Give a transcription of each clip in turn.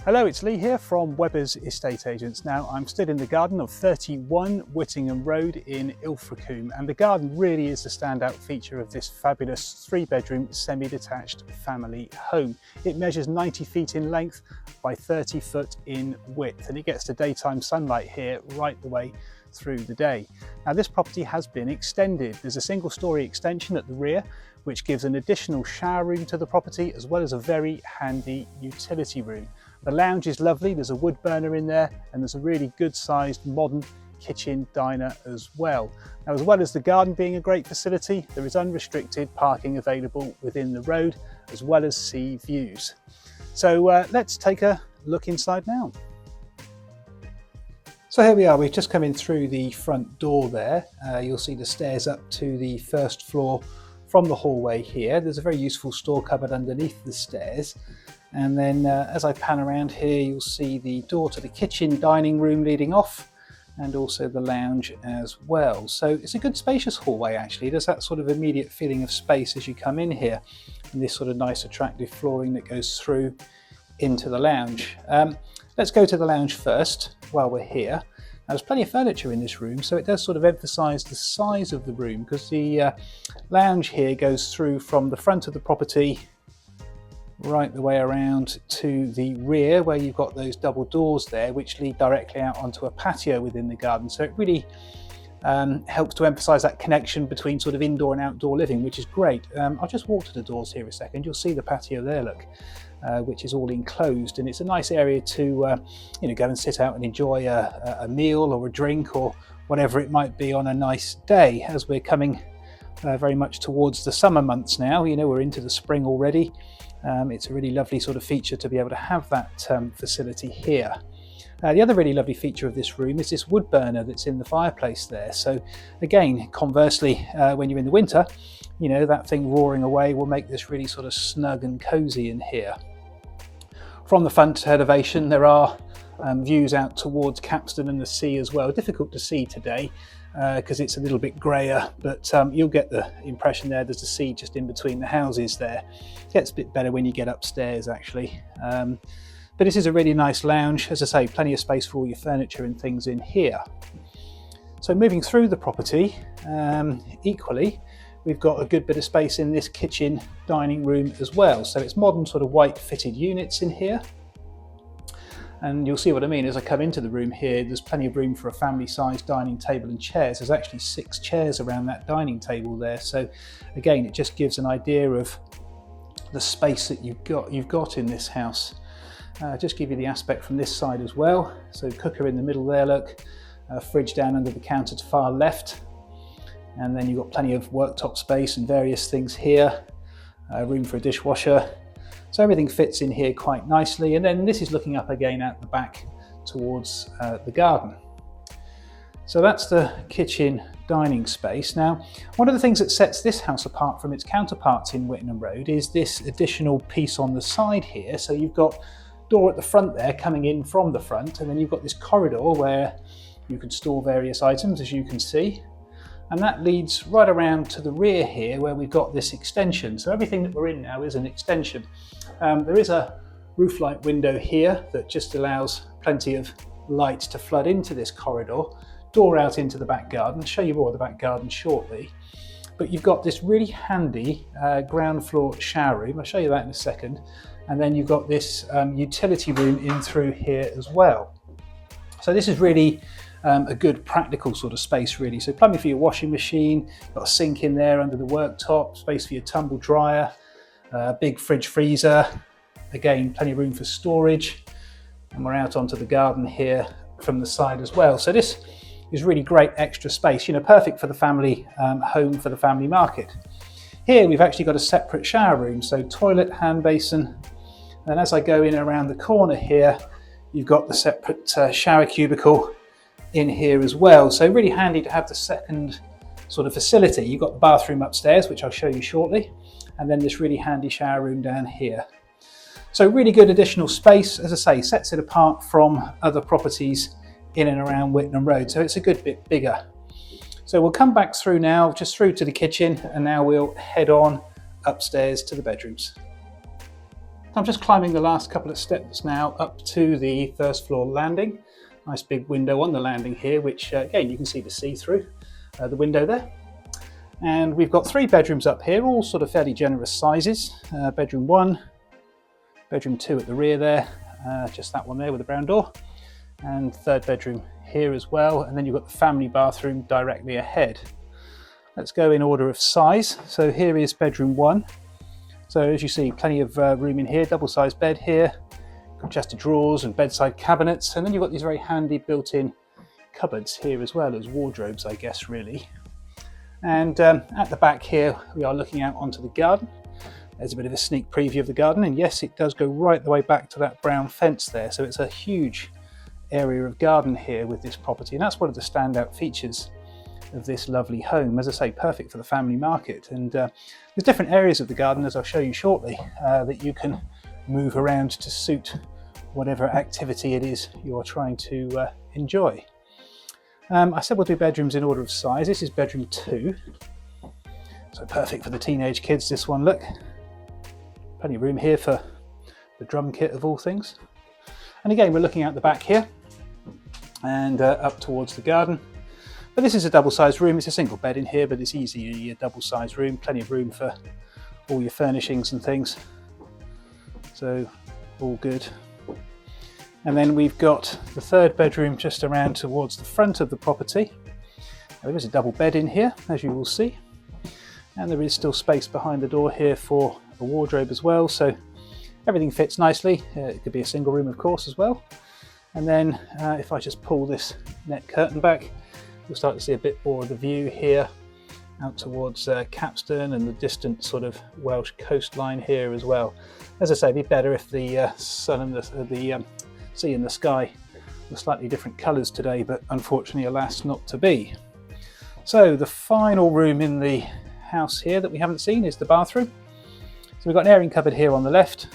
Hello, it's Lee here from Webber's Estate Agents. Now, I'm stood in the garden of 31 Whittingham Road in Ilfracombe, and the garden really is the standout feature of this fabulous 3-bedroom semi-detached family home. It measures 90 feet in length by 30 foot in width, and it gets the daytime sunlight here right the way through the day. Now, this property has been extended. There's a single-storey extension at the rear, which gives an additional shower room to the property, as well as a very handy utility room. The lounge is lovely, there's a wood burner in there, and there's a really good sized modern kitchen diner as well. Now, as well as the garden being a great facility, there is unrestricted parking available within the road, as well as sea views. So let's take a look inside now. So here we are, we've just come in through the front door there. You'll see the stairs up to the first floor from the hallway here. There's a very useful store cupboard underneath the stairs. And then as I pan around here, you'll see the door to the kitchen dining room leading off, and also the lounge as well. So it's a good spacious hallway actually. There's that sort of immediate feeling of space as you come in here, and this sort of nice attractive flooring that goes through into the lounge. Let's go to the lounge first while we're here. Now, there's plenty of furniture in this room, so it does sort of emphasise the size of the room, because the lounge here goes through from the front of the property right the way around to the rear, where you've got those double doors there which lead directly out onto a patio within the garden. So it really helps to emphasise that connection between sort of indoor and outdoor living, which is great. I'll just walk to the doors here a second. You'll see the patio there, look, which is all enclosed, and it's a nice area to go and sit out and enjoy a meal or a drink or whatever it might be on a nice day. As we're coming very much towards the summer months now, we're into the spring already. It's a really lovely sort of feature to be able to have that facility here. The other really lovely feature of this room is this wood burner that's in the fireplace there. So again, conversely, when you're in the winter, that thing roaring away will make this really sort of snug and cozy in here. From the front elevation, there are views out towards Capstan and the sea as well. Difficult to see today because it's a little bit grayer, but you'll get the impression there's the sea just in between the houses there. It gets a bit better when you get upstairs actually. But this is a really nice lounge. As I say, plenty of space for all your furniture and things in here. So moving through the property, equally, we've got a good bit of space in this kitchen dining room as well. So it's modern sort of white fitted units in here. And you'll see what I mean as I come into the room here. There's plenty of room for a family-sized dining table and chairs. There's actually 6 chairs around that dining table there. So again, it just gives an idea of the space that you've got in this house. Just give you the aspect from this side as well. So cooker in the middle there, look. Fridge down under the counter to far left. And then you've got plenty of worktop space and various things here. Room for a dishwasher. So everything fits in here quite nicely. And then this is looking up again at the back towards the garden. So that's the kitchen dining space. Now, one of the things that sets this house apart from its counterparts in Whittingham Road is this additional piece on the side here. So you've got door at the front there coming in from the front, and then you've got this corridor where you can store various items, as you can see. And that leads right around to the rear here where we've got this extension. So everything that we're in now is an extension. There is a roof light window here that just allows plenty of light to flood into this corridor. Door out into the back garden. I'll show you more of the back garden shortly. But you've got this really handy ground floor shower room. I'll show you that in a second. And then you've got this utility room in through here as well. So this is really a good practical sort of space really. So plumbing for your washing machine, got a sink in there under the worktop, space for your tumble dryer, big fridge freezer, again plenty of room for storage, and we're out onto the garden here from the side as well. So this is really great extra space, perfect for the family home, for the family market. Here we've actually got a separate shower room, so toilet, hand basin, and as I go in around the corner here, you've got the separate shower cubicle in here as well. So really handy to have the second sort of facility. You've got the bathroom upstairs, which I'll show you shortly, and then this really handy shower room down here. So really good additional space, as I say, sets it apart from other properties in and around Whittingham Road. So it's a good bit bigger. So we'll come back through now, just through to the kitchen, and now we'll head on upstairs to the bedrooms. I'm just climbing the last couple of steps now up to the first floor landing. Nice big window on the landing here, which again you can see the see-through the window there. And we've got 3 bedrooms up here, all sort of fairly generous sizes. Bedroom 1, bedroom 2 at the rear there, just that one there with the brown door, and 3rd bedroom here as well. And then you've got the family bathroom directly ahead. Let's go in order of size. So here is bedroom 1. So as you see, plenty of room in here, double-sized bed here, got chest of drawers and bedside cabinets, and then you've got these very handy built-in cupboards here as well as wardrobes, I guess, really. And at the back here, we are looking out onto the garden. There's a bit of a sneak preview of the garden, and yes, it does go right the way back to that brown fence there, so it's a huge area of garden here with this property, and that's one of the standout features of this lovely home. As I say, perfect for the family market. And there's different areas of the garden, as I'll show you shortly, that you can move around to suit whatever activity it is you're trying to enjoy. I said we'll do bedrooms in order of size. This is bedroom 2, so perfect for the teenage kids, this one, look. Plenty of room here for the drum kit of all things. And again, we're looking out the back here and up towards the garden. But this is a double-sized room. It's a single bed in here, but it's easily a double-sized room. Plenty of room for all your furnishings and things. So, all good. And then we've got the 3rd bedroom just around towards the front of the property. There is a double bed in here, as you will see. And there is still space behind the door here for a wardrobe as well. So, everything fits nicely. It could be a single room, of course, as well. And then if I just pull this net curtain back, you'll start to see a bit more of the view here out towards Capstan and the distant sort of Welsh coastline here as well. As I say, it'd be better if the sun and the sea and the sky were slightly different colours today, but unfortunately, alas, not to be. So the final room in the house here that we haven't seen is the bathroom. So we've got an airing cupboard here on the left,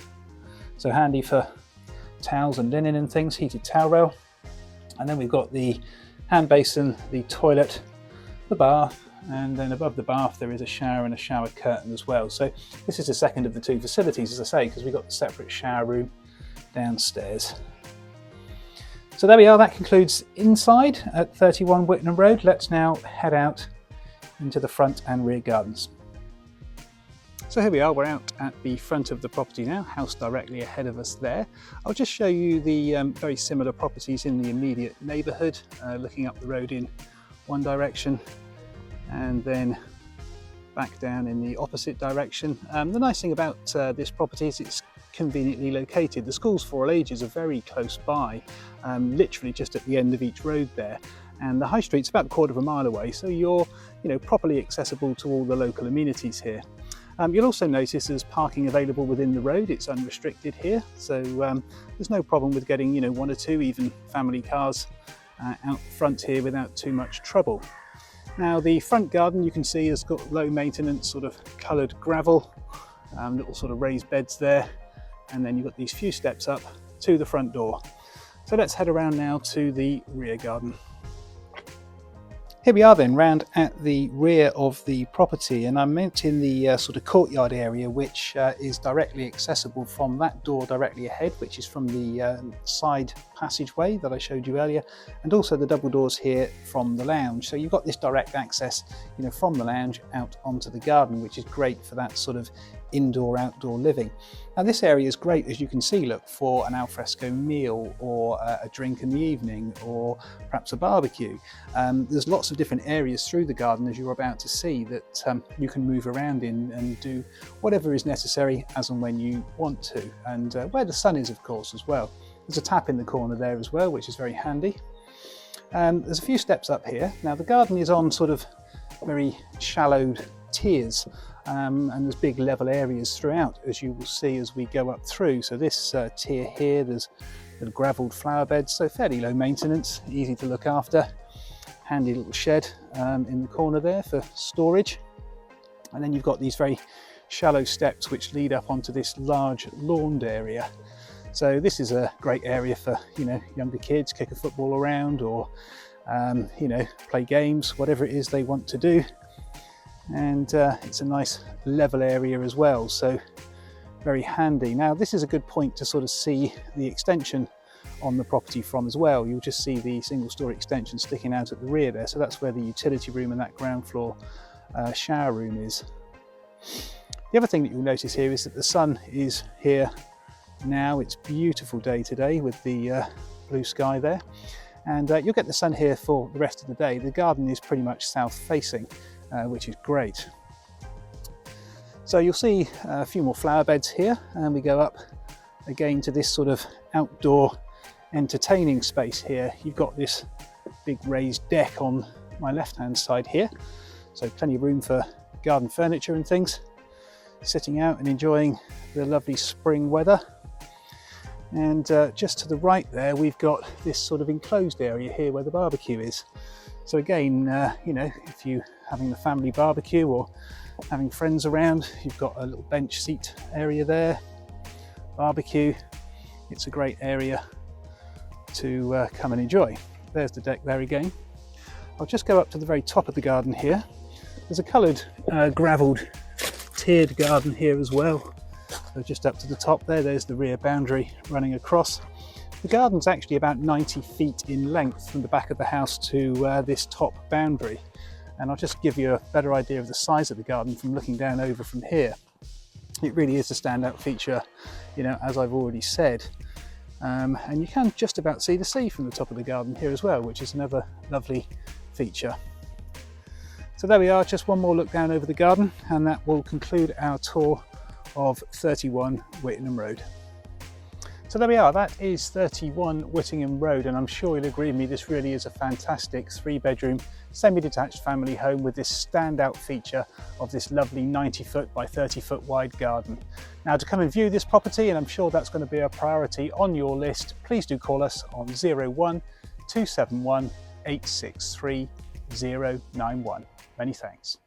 so handy for towels and linen and things, heated towel rail. And then we've got the hand basin, the toilet, the bath, and then above the bath there is a shower and a shower curtain as well. So this is the second of the 2 facilities, as I say, because we've got the separate shower room downstairs. So there we are, that concludes inside at 31 Whittingham Road. Let's now head out into the front and rear gardens. So here we are, we're out at the front of the property now, house directly ahead of us there. I'll just show you the very similar properties in the immediate neighbourhood, looking up the road in one direction and then back down in the opposite direction. The nice thing about this property is it's conveniently located. The schools for all ages are very close by, literally just at the end of each road there. And the high street's about a quarter of a mile away, so you're properly accessible to all the local amenities here. You'll also notice there's parking available within the road. It's unrestricted here, so there's no problem with getting 1 or 2 even family cars out front here without too much trouble. Now the front garden you can see has got low maintenance sort of coloured gravel, little sort of raised beds there, and then you've got these few steps up to the front door. So let's head around now to the rear garden. Here we are then, round at the rear of the property, and I'm meant in the sort of courtyard area, which is directly accessible from that door directly ahead, which is from the side passageway that I showed you earlier, and also the double doors here from the lounge. So you've got this direct access, from the lounge out onto the garden, which is great for that sort of indoor-outdoor living. Now this area is great, as you can see, look, for an alfresco meal or a drink in the evening, or perhaps a barbecue. There's lots of different areas through the garden, as you're about to see, that you can move around in and do whatever is necessary as and when you want to, and where the sun is, of course, as well. There's a tap in the corner there as well, which is very handy. There's a few steps up here. Now the garden is on sort of very shallowed tiers, and there's big level areas throughout, as you will see as we go up through. So this tier here, there's little gravelled flower beds, so fairly low maintenance, easy to look after. Handy little shed in the corner there for storage. And then you've got these very shallow steps which lead up onto this large lawned area. So this is a great area for, younger kids, kick a football around, or, play games, whatever it is they want to do. And it's a nice level area as well. So very handy. Now this is a good point to sort of see the extension on the property from as well. You'll just see the single story extension sticking out at the rear there, so that's where the utility room and that ground floor shower room is. The other thing that you'll notice here is that the sun is here now. It's a beautiful day today with the blue sky there, and you'll get the sun here for the rest of the day. The garden is pretty much south facing, which is great. So you'll see a few more flower beds here, and we go up again to this sort of outdoor entertaining space here. You've got this big raised deck on my left hand side here, so plenty of room for garden furniture and things, sitting out and enjoying the lovely spring weather. And just to the right there we've got this sort of enclosed area here where the barbecue is. So again, you know, if you're having the family barbecue or having friends around, you've got a little bench seat area there, barbecue. It's a great area to come and enjoy. There's the deck there again. I'll just go up to the very top of the garden here. There's a coloured gravelled tiered garden here as well. So just up to the top there's the rear boundary running across. The garden's actually about 90 feet in length from the back of the house to this top boundary. And I'll just give you a better idea of the size of the garden from looking down over from here. It really is a standout feature, you know, as I've already said. And you can just about see the sea from the top of the garden here as well, which is another lovely feature. So there we are, just one more look down over the garden, and that will conclude our tour of 31 Whittingham Road. So there we are, that is 31 Whittingham Road, and I'm sure you'll agree with me, this really is a fantastic 3-bedroom semi-detached family home with this standout feature of this lovely 90-foot by 30-foot wide garden. Now, to come and view this property, and I'm sure that's going to be a priority on your list, please do call us on 01 271 863 091. Many thanks.